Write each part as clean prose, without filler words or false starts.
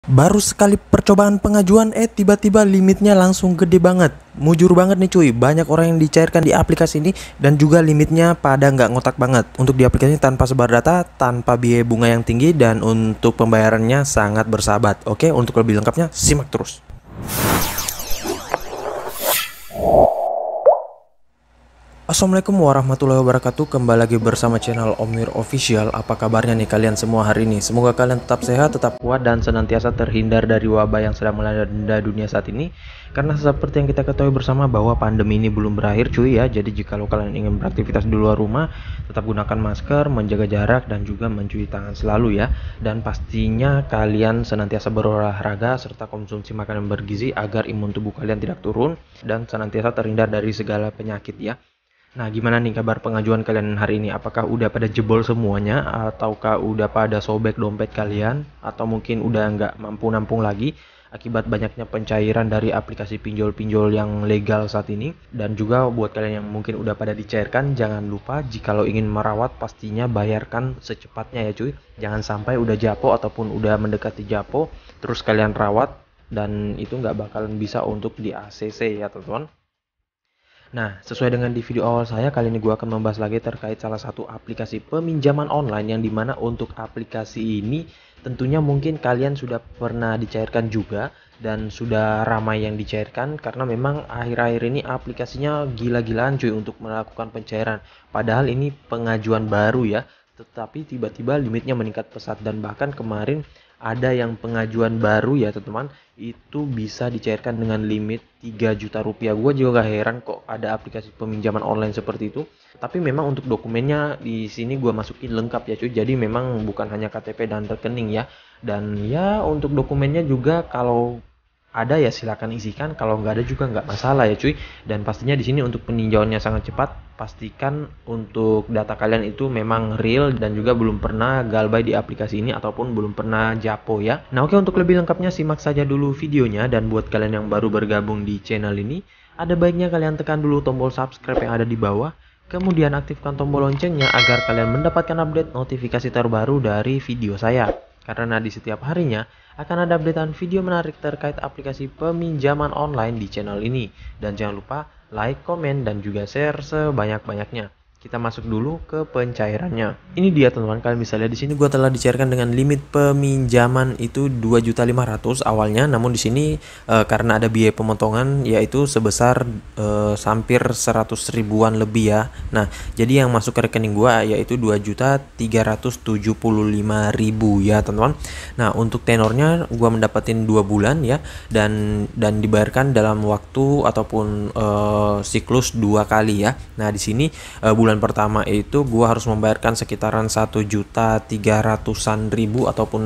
Baru sekali percobaan pengajuan, tiba-tiba limitnya langsung gede banget. Mujur banget nih cuy, banyak orang yang dicairkan di aplikasi ini dan juga limitnya pada nggak ngotak banget. Untuk di aplikasi ini tanpa sebar data, tanpa biaya bunga yang tinggi, dan untuk pembayarannya sangat bersahabat. Oke, untuk lebih lengkapnya simak terus. Assalamualaikum warahmatullahi wabarakatuh. Kembali lagi bersama channel Omir Official. Apa kabarnya nih kalian semua hari ini? Semoga kalian tetap sehat, tetap kuat, dan senantiasa terhindar dari wabah yang sedang melanda dunia saat ini. Karena seperti yang kita ketahui bersama bahwa pandemi ini belum berakhir cuy ya. Jadi jika kalian ingin beraktivitas di luar rumah, tetap gunakan masker, menjaga jarak, dan juga mencuci tangan selalu ya. Dan pastinya kalian senantiasa berolahraga serta konsumsi makanan bergizi agar imun tubuh kalian tidak turun dan senantiasa terhindar dari segala penyakit ya. Nah, gimana nih kabar pengajuan kalian hari ini? Apakah udah pada jebol semuanya? Ataukah udah pada sobek dompet kalian? Atau mungkin udah nggak mampu nampung lagi akibat banyaknya pencairan dari aplikasi pinjol-pinjol yang legal saat ini? Dan juga buat kalian yang mungkin udah pada dicairkan, jangan lupa jikalau ingin merawat pastinya bayarkan secepatnya ya cuy. Jangan sampai udah japo ataupun udah mendekati japo, terus kalian rawat dan itu nggak bakalan bisa untuk di ACC ya teman-teman. Nah, sesuai dengan di video awal saya, kali ini gue akan membahas lagi terkait salah satu aplikasi peminjaman online yang dimana untuk aplikasi ini tentunya mungkin kalian sudah pernah dicairkan juga dan sudah ramai yang dicairkan karena memang akhir-akhir ini aplikasinya gila-gilaan cuy untuk melakukan pencairan. Padahal ini pengajuan baru ya, tetapi tiba-tiba limitnya meningkat pesat dan bahkan kemarin ada yang pengajuan baru ya teman-teman itu bisa dicairkan dengan limit 3 juta rupiah. Gue juga gak heran kok ada aplikasi peminjaman online seperti itu. Tapi memang untuk dokumennya di sini gue masukin lengkap ya cuy. Jadi memang bukan hanya KTP dan rekening ya. Dan ya untuk dokumennya juga kalau ada ya silakan isikan, kalau nggak ada juga nggak masalah ya cuy. Dan pastinya di sini untuk peninjauannya sangat cepat. Pastikan untuk data kalian itu memang real dan juga belum pernah galbay di aplikasi ini ataupun belum pernah japo ya. Nah oke, untuk lebih lengkapnya simak saja dulu videonya. Dan buat kalian yang baru bergabung di channel ini, ada baiknya kalian tekan dulu tombol subscribe yang ada di bawah. Kemudian aktifkan tombol loncengnya agar kalian mendapatkan update notifikasi terbaru dari video saya. Karena di setiap harinya akan ada updatean video menarik terkait aplikasi peminjaman online di channel ini. Dan jangan lupa like, komen, dan juga share sebanyak-banyaknya. Kita masuk dulu ke pencairannya. Ini dia teman-teman, kalian bisa lihat di sini gue telah dicairkan dengan limit peminjaman itu 2.500.000 awalnya, namun di sini karena ada biaya pemotongan yaitu sebesar hampir 100 ribuan lebih ya. Nah, jadi yang masuk ke rekening gue yaitu 2.375.000 ya teman-teman. Nah, untuk tenornya gue mendapatin 2 bulan ya dan dibayarkan dalam waktu ataupun siklus 2 kali ya. Nah, di sini bulan pertama itu gua harus membayarkan sekitaran 1.300.000-an ataupun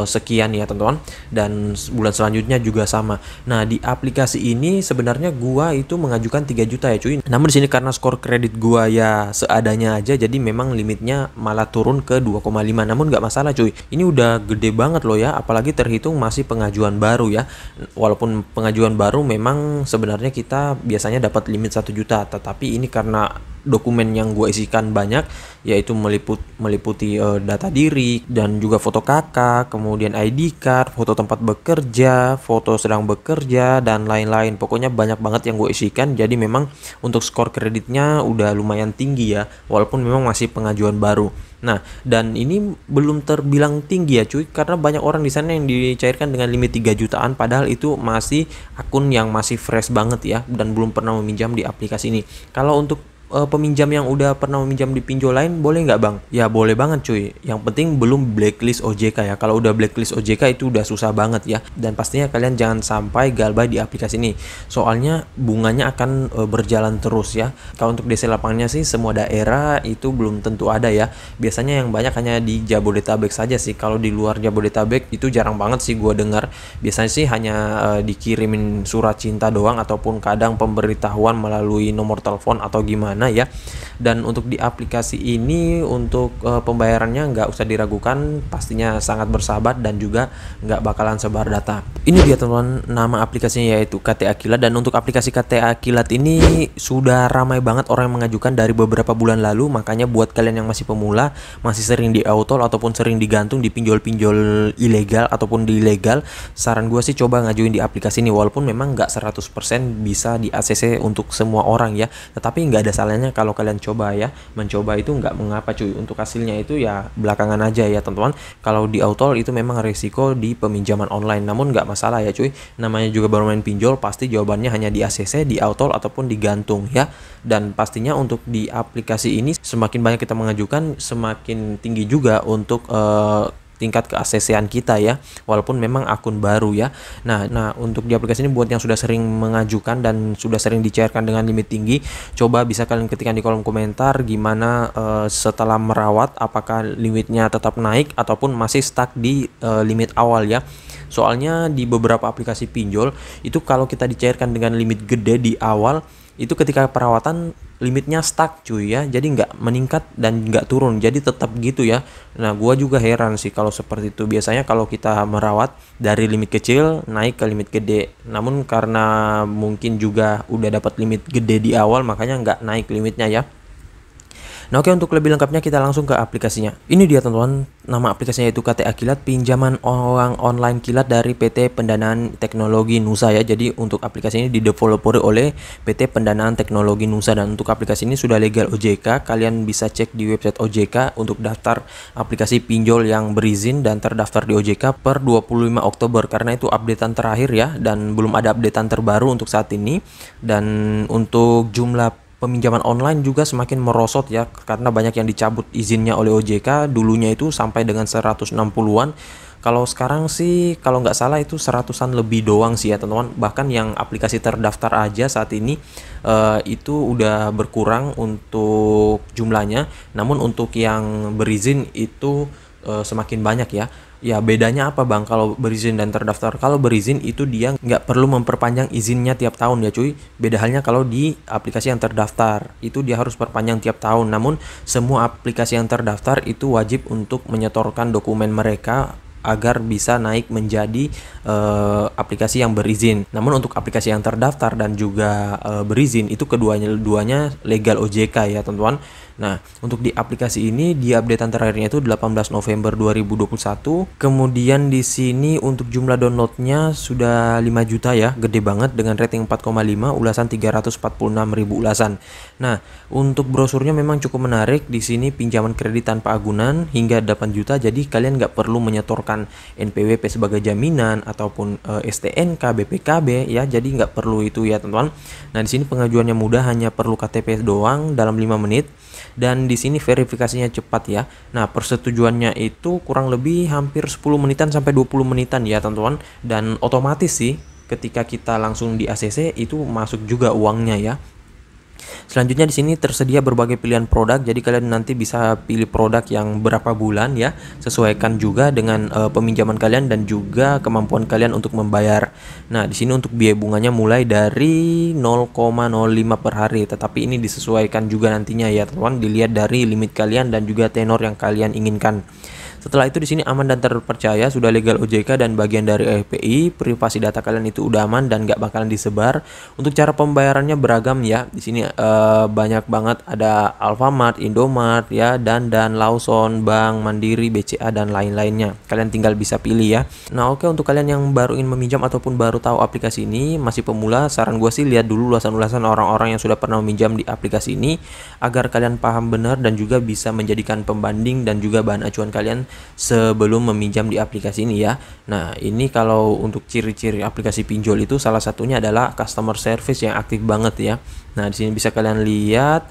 sekian ya teman-teman, dan bulan selanjutnya juga sama. Nah, di aplikasi ini sebenarnya gua itu mengajukan 3 juta ya cuy. Namun di sini karena skor kredit gua ya seadanya aja, jadi memang limitnya malah turun ke 2,5. Namun nggak masalah cuy, ini udah gede banget loh ya, apalagi terhitung masih pengajuan baru ya. Walaupun pengajuan baru memang sebenarnya kita biasanya dapat limit 1 juta, tetapi ini karena dokumen yang gue isikan banyak, yaitu meliputi data diri dan juga foto kakak, kemudian ID card, foto tempat bekerja, foto sedang bekerja, dan lain-lain. Pokoknya banyak banget yang gue isikan, jadi memang untuk skor kreditnya udah lumayan tinggi ya, walaupun memang masih pengajuan baru. Nah, dan ini belum terbilang tinggi ya cuy, karena banyak orang di sana yang dicairkan dengan limit 3 jutaan padahal itu masih akun yang masih fresh banget ya dan belum pernah meminjam di aplikasi ini. Kalau untuk peminjam yang udah pernah meminjam di pinjol lain boleh nggak bang? Ya boleh banget cuy, yang penting belum blacklist OJK ya. Kalau udah blacklist OJK itu udah susah banget ya, dan pastinya kalian jangan sampai galbay di aplikasi ini, soalnya bunganya akan berjalan terus ya. Kalau untuk DC lapangnya sih semua daerah itu belum tentu ada ya, biasanya yang banyak hanya di Jabodetabek saja sih. Kalau di luar Jabodetabek itu jarang banget sih gue dengar, biasanya sih hanya dikirimin surat cinta doang ataupun kadang pemberitahuan melalui nomor telepon atau gimana. mana ya. Dan untuk di aplikasi ini untuk pembayarannya nggak usah diragukan, pastinya sangat bersahabat dan juga nggak bakalan sebar data. Ini dia teman-teman, nama aplikasinya yaitu KTA Kilat. Dan untuk aplikasi KTA Kilat ini sudah ramai banget orang yang mengajukan dari beberapa bulan lalu. Makanya buat kalian yang masih pemula, masih sering di autol ataupun sering digantung di pinjol-pinjol ilegal ataupun di ilegal, saran gue sih coba ngajuin di aplikasi ini. Walaupun memang nggak 100% bisa di ACC untuk semua orang ya, tetapi nggak ada salahnya kalau kalian coba ya. Mencoba itu nggak mengapa cuy. Untuk hasilnya itu ya belakangan aja ya teman-teman. Kalau di autol itu memang resiko di peminjaman online, namun nggak masalah ya cuy. Namanya juga baru main pinjol, pasti jawabannya hanya di ACC, di autol ataupun digantung ya. Dan pastinya untuk di aplikasi ini semakin banyak kita mengajukan, semakin tinggi juga untuk tingkat ke-ACC-an kita ya, walaupun memang akun baru ya. Nah, untuk di aplikasi ini buat yang sudah sering mengajukan dan sudah sering dicairkan dengan limit tinggi, coba bisa kalian ketikkan di kolom komentar gimana setelah merawat, apakah limitnya tetap naik ataupun masih stuck di limit awal ya. Soalnya di beberapa aplikasi pinjol itu kalau kita dicairkan dengan limit gede di awal, itu ketika perawatan limitnya stuck cuy ya, jadi nggak meningkat dan nggak turun, jadi tetap gitu ya. Nah gua juga heran sih kalau seperti itu. Biasanya kalau kita merawat dari limit kecil naik ke limit gede, namun karena mungkin juga udah dapat limit gede di awal makanya nggak naik limitnya ya. Nah oke, untuk lebih lengkapnya kita langsung ke aplikasinya. Ini dia teman-teman, nama aplikasinya yaitu KTA Kilat, pinjaman uang online kilat dari PT Pendanaan Teknologi Nusa ya. Jadi untuk aplikasi ini dideveloperi oleh PT Pendanaan Teknologi Nusa, dan untuk aplikasi ini sudah legal OJK. Kalian bisa cek di website OJK untuk daftar aplikasi pinjol yang berizin dan terdaftar di OJK per 25 Oktober karena itu updatean terakhir ya, dan belum ada updatean terbaru untuk saat ini. Dan untuk jumlah peminjaman online juga semakin merosot ya, karena banyak yang dicabut izinnya oleh OJK. Dulunya itu sampai dengan 160-an. Kalau sekarang sih kalau nggak salah itu 100-an lebih doang sih ya teman-teman. Bahkan yang aplikasi terdaftar aja saat ini itu udah berkurang untuk jumlahnya. Namun untuk yang berizin itu semakin banyak ya. Ya bedanya apa bang kalau berizin dan terdaftar? Kalau berizin itu dia nggak perlu memperpanjang izinnya tiap tahun ya cuy. Beda halnya kalau di aplikasi yang terdaftar itu dia harus perpanjang tiap tahun. Namun semua aplikasi yang terdaftar itu wajib untuk menyetorkan dokumen mereka agar bisa naik menjadi aplikasi yang berizin. Namun untuk aplikasi yang terdaftar dan juga berizin itu keduanya legal OJK ya teman-teman. Nah, untuk di aplikasi ini di updatean terakhirnya itu 18 November 2021. Kemudian di sini untuk jumlah downloadnya sudah 5 juta ya, gede banget dengan rating 4,5, ulasan 346.000 ulasan. Nah, untuk brosurnya memang cukup menarik. Di sini pinjaman kredit tanpa agunan hingga 8 juta. Jadi kalian nggak perlu menyetorkan NPWP sebagai jaminan ataupun STNK, BPKB ya. Jadi nggak perlu itu ya teman-teman. Nah, di sini pengajuannya mudah, hanya perlu KTP doang dalam 5 menit. Dan di sini verifikasinya cepat ya. Nah, persetujuannya itu kurang lebih hampir 10 menitan sampai 20 menitan ya teman-teman. Dan otomatis sih ketika kita langsung di ACC itu masuk juga uangnya ya. Selanjutnya di sini tersedia berbagai pilihan produk, jadi kalian nanti bisa pilih produk yang berapa bulan ya, sesuaikan juga dengan peminjaman kalian dan juga kemampuan kalian untuk membayar. Nah, di sini untuk biaya bunganya mulai dari 0,05 per hari, tetapi ini disesuaikan juga nantinya ya teman-teman, dilihat dari limit kalian dan juga tenor yang kalian inginkan. Setelah itu di sini aman dan terpercaya, sudah legal OJK dan bagian dari FPI, privasi data kalian itu udah aman dan nggak bakalan disebar. Untuk cara pembayarannya beragam ya. Di sini banyak banget, ada Alfamart, Indomart ya, dan Lawson, Bank Mandiri, BCA dan lain-lainnya. Kalian tinggal bisa pilih ya. Nah, oke, untuk kalian yang baru ingin meminjam ataupun baru tahu aplikasi ini, masih pemula, saran gue sih lihat dulu ulasan-ulasan orang-orang yang sudah pernah meminjam di aplikasi ini agar kalian paham benar dan juga bisa menjadikan pembanding dan juga bahan acuan kalian sebelum meminjam di aplikasi ini ya. Nah, ini kalau untuk ciri-ciri aplikasi pinjol itu salah satunya adalah customer service yang aktif banget ya. Nah, di sini bisa kalian lihat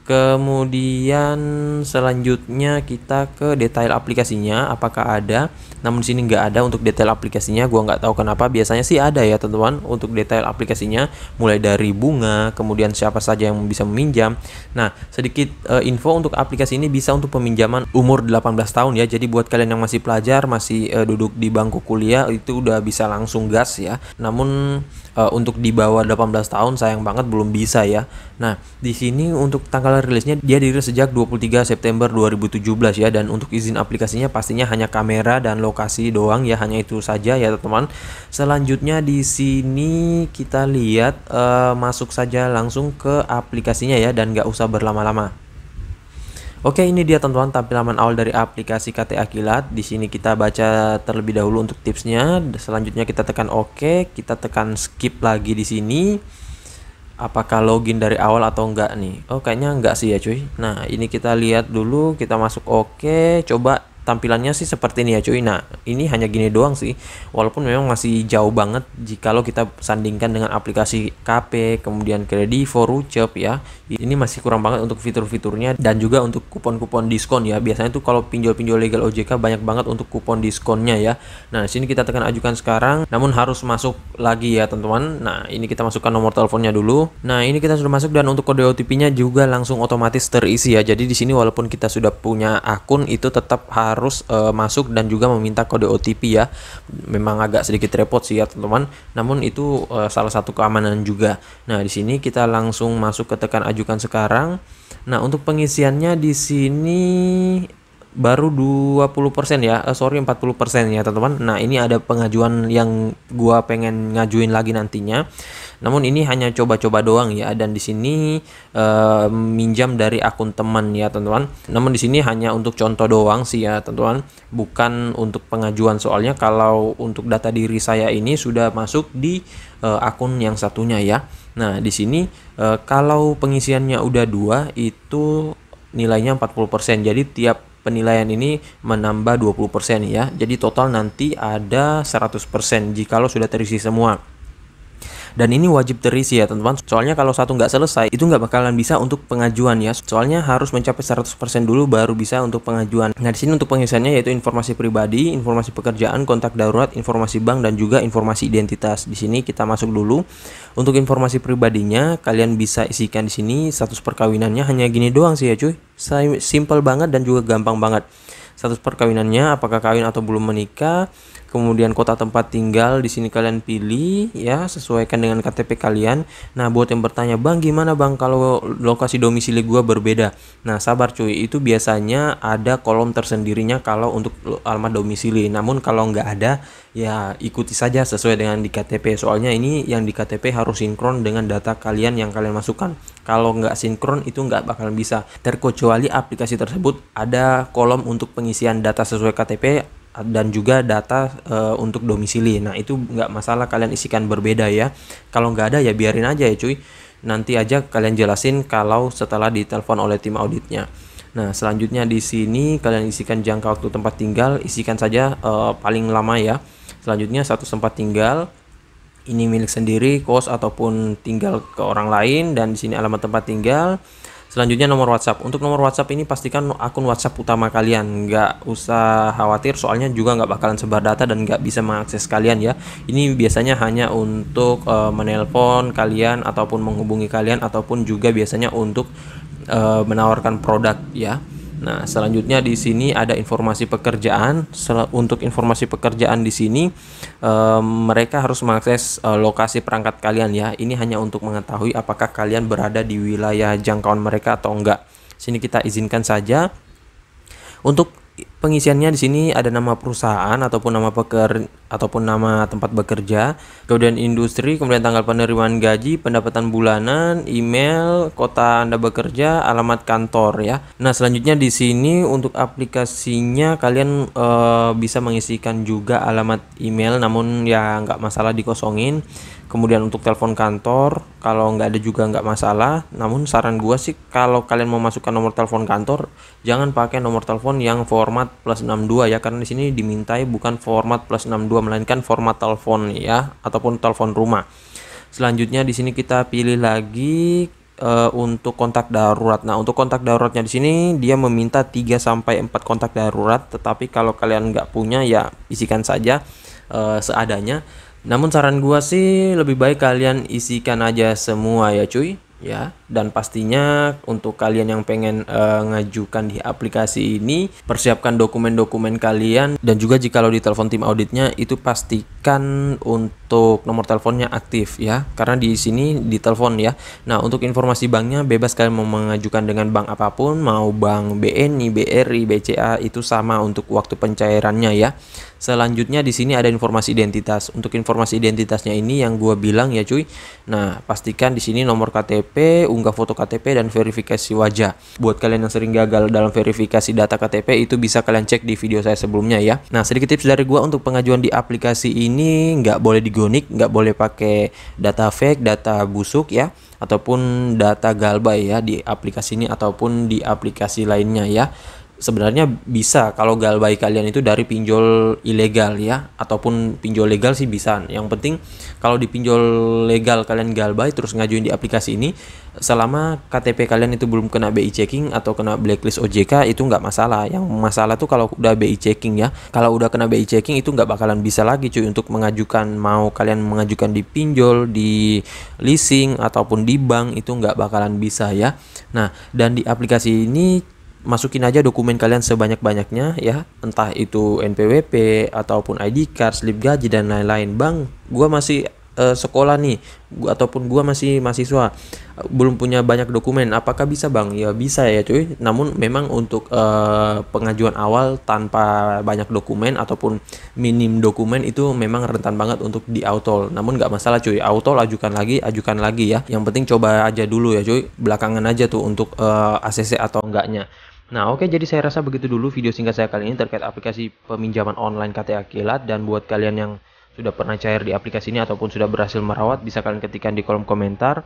Kemudian selanjutnya kita ke detail aplikasinya, apakah ada. Namun di sini nggak ada untuk detail aplikasinya, gua nggak tahu kenapa. Biasanya sih ada ya teman-teman untuk detail aplikasinya, mulai dari bunga, kemudian siapa saja yang bisa meminjam. Nah, sedikit info untuk aplikasi ini bisa untuk peminjaman umur 18 tahun ya. Jadi buat kalian yang masih pelajar, masih duduk di bangku kuliah, itu udah bisa langsung gas ya. Namun untuk di bawah 18 tahun sayang banget belum bisa ya. Nah, di sini untuk tanggal rilisnya dia dirilis sejak 23 September 2017 ya, dan untuk izin aplikasinya pastinya hanya kamera dan lokasi doang ya, hanya itu saja ya teman-teman. Selanjutnya di sini kita lihat masuk saja langsung ke aplikasinya ya, dan nggak usah berlama-lama. Oke, ini dia teman-teman tampilan awal dari aplikasi KTA Kilat. Di sini kita baca terlebih dahulu untuk tipsnya. Selanjutnya kita tekan OK, kita tekan skip lagi di sini. Apakah login dari awal atau enggak nih? Oh, kayaknya enggak sih ya cuy. Nah, ini kita lihat dulu, kita masuk OK, coba tampilannya sih seperti ini ya cuy. Nah, ini hanya gini doang sih, walaupun memang masih jauh banget jikalau kita sandingkan dengan aplikasi KP, kemudian Kredivo, Rucep ya. Ini masih kurang banget untuk fitur-fiturnya, dan juga untuk kupon-kupon diskon ya. Biasanya tuh kalau pinjol-pinjol legal OJK banyak banget untuk kupon diskonnya ya. Nah, sini kita tekan ajukan sekarang, namun harus masuk lagi ya teman-teman. Nah, ini kita masukkan nomor teleponnya dulu. Nah, ini kita sudah masuk, dan untuk kode OTP-nya juga langsung otomatis terisi ya. Jadi di sini walaupun kita sudah punya akun, itu tetap harus masuk dan juga meminta kode OTP ya. Memang agak sedikit repot sih ya teman-teman, namun itu salah satu keamanan juga. Nah, di sini kita langsung masuk ke tekan ajukan sekarang. Nah, untuk pengisiannya di sini baru 20% ya, 40% ya teman-teman. Nah, ini ada pengajuan yang gua pengen ngajuin lagi nantinya. Namun ini hanya coba-coba doang ya, dan di sini minjam dari akun teman ya teman-teman. Namun di sini hanya untuk contoh doang sih ya teman-teman, bukan untuk pengajuan. Soalnya kalau untuk data diri saya ini sudah masuk di akun yang satunya ya. Nah, di sini kalau pengisiannya udah 2 itu nilainya 40%. Jadi tiap penilaian ini menambah 20% ya. Jadi total nanti ada 100% jikalau sudah terisi semua. Dan ini wajib terisi ya teman-teman. Soalnya kalau satu nggak selesai, itu nggak bakalan bisa untuk pengajuan ya. Soalnya harus mencapai 100% dulu baru bisa untuk pengajuan. Nah, di sini untuk pengisiannya yaitu informasi pribadi, informasi pekerjaan, kontak darurat, informasi bank, dan juga informasi identitas. Di sini kita masuk dulu. Untuk informasi pribadinya, kalian bisa isikan di sini status perkawinannya, hanya gini doang sih ya cuy. Simple banget dan juga gampang banget. Status perkawinannya apakah kawin atau belum menikah. Kemudian kota tempat tinggal di sini kalian pilih ya, sesuaikan dengan KTP kalian. Nah, buat yang bertanya, "Bang, gimana Bang kalau lokasi domisili gua berbeda?" Nah, sabar cuy, itu biasanya ada kolom tersendirinya kalau untuk alamat domisili. Namun kalau nggak ada, ya ikuti saja sesuai dengan di KTP. Soalnya ini yang di KTP harus sinkron dengan data kalian yang kalian masukkan. Kalau nggak sinkron itu nggak bakalan bisa. Terkecuali aplikasi tersebut ada kolom untuk pengisian data sesuai KTP dan juga data untuk domisili. Nah, itu nggak masalah kalian isikan berbeda ya. Kalau nggak ada ya biarin aja ya cuy. Nanti aja kalian jelasin kalau setelah ditelepon oleh tim auditnya. Nah, selanjutnya di sini kalian isikan jangka waktu tempat tinggal, isikan saja paling lama ya. Selanjutnya status tempat tinggal, ini milik sendiri, kos ataupun tinggal ke orang lain, dan di sini alamat tempat tinggal. Selanjutnya nomor WhatsApp. Untuk nomor WhatsApp ini pastikan akun WhatsApp utama kalian. Nggak usah khawatir, soalnya juga nggak bakalan sebar data dan nggak bisa mengakses kalian ya. Ini biasanya hanya untuk menelpon kalian ataupun menghubungi kalian, ataupun juga biasanya untuk menawarkan produk ya. Nah, selanjutnya di sini ada informasi pekerjaan. Untuk informasi pekerjaan di sini mereka harus mengakses lokasi perangkat kalian ya. Ini hanya untuk mengetahui apakah kalian berada di wilayah jangkauan mereka atau enggak. Sini kita izinkan saja. Untuk pengisiannya di sini ada nama perusahaan ataupun nama tempat bekerja, kemudian industri, kemudian tanggal penerimaan gaji, pendapatan bulanan, email, kota Anda bekerja, alamat kantor ya. Nah, selanjutnya di sini untuk aplikasinya kalian bisa mengisikan juga alamat email, namun ya nggak masalah dikosongin. Kemudian untuk telepon kantor, kalau nggak ada juga nggak masalah. Namun saran gua sih kalau kalian mau masukkan nomor telepon kantor, jangan pakai nomor telepon yang format +62 ya, karena di sini dimintai bukan format +62 melainkan format telepon ya, ataupun telepon rumah. Selanjutnya di sini kita pilih lagi untuk kontak darurat. Nah, untuk kontak daruratnya di sini dia meminta 3 sampai 4 kontak darurat, tetapi kalau kalian nggak punya ya isikan saja seadanya. Namun saran gua sih lebih baik kalian isikan aja semua ya cuy ya. Dan pastinya untuk kalian yang pengen ngajukan di aplikasi ini, persiapkan dokumen-dokumen kalian, dan juga jikalau ditelepon tim auditnya itu pastikan untuk nomor teleponnya aktif ya, karena di sini ditelepon ya. Nah, untuk informasi banknya bebas kalian mau mengajukan dengan bank apapun, mau bank BNI, BRI, BCA itu sama untuk waktu pencairannya ya. Selanjutnya di sini ada informasi identitas. Untuk informasi identitasnya ini yang gua bilang ya cuy. Nah, pastikan di sini nomor KTP, unggah foto KTP, dan verifikasi wajah. Buat kalian yang sering gagal dalam verifikasi data KTP itu bisa kalian cek di video saya sebelumnya ya. Nah, sedikit tips dari gua untuk pengajuan di aplikasi ini, nggak boleh digonik, nggak boleh pakai data fake, data busuk ya, ataupun data galbay ya di aplikasi ini ataupun di aplikasi lainnya ya. Sebenarnya bisa kalau galbay kalian itu dari pinjol ilegal ya, ataupun pinjol legal sih bisa. Yang penting kalau di pinjol legal kalian galbay terus ngajuin di aplikasi ini, selama KTP kalian itu belum kena BI checking atau kena blacklist OJK itu nggak masalah. Yang masalah tuh kalau udah BI checking ya. Kalau udah kena BI checking itu nggak bakalan bisa lagi cuy untuk mengajukan, mau kalian mengajukan di pinjol, di leasing ataupun di bank itu nggak bakalan bisa ya. Nah, dan di aplikasi ini masukin aja dokumen kalian sebanyak-banyaknya ya, entah itu NPWP ataupun ID card, slip gaji, dan lain-lain. Bang, gua masih sekolah nih, ataupun gua masih mahasiswa, belum punya banyak dokumen, apakah bisa bang? Ya bisa ya cuy, namun memang untuk pengajuan awal tanpa banyak dokumen ataupun minim dokumen itu memang rentan banget untuk di autol. Namun nggak masalah cuy, autol ajukan lagi ya. Yang penting coba aja dulu ya cuy, belakangan aja tuh untuk ACC atau enggaknya. Nah oke, jadi saya rasa begitu dulu video singkat saya kali ini terkait aplikasi peminjaman online KTA Kilat. Dan buat kalian yang sudah pernah cair di aplikasi ini ataupun sudah berhasil merawat, bisa kalian ketikkan di kolom komentar.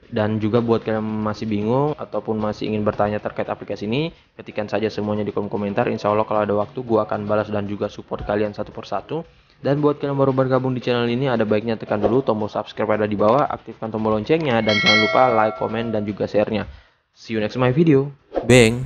Dan juga buat kalian yang masih bingung ataupun masih ingin bertanya terkait aplikasi ini, ketikkan saja semuanya di kolom komentar. Insya Allah kalau ada waktu gua akan balas dan juga support kalian satu persatu. Dan buat kalian yang baru bergabung di channel ini, ada baiknya tekan dulu tombol subscribe ada di bawah, aktifkan tombol loncengnya, dan jangan lupa like, komen, dan juga share-nya. See you next my video. Bang.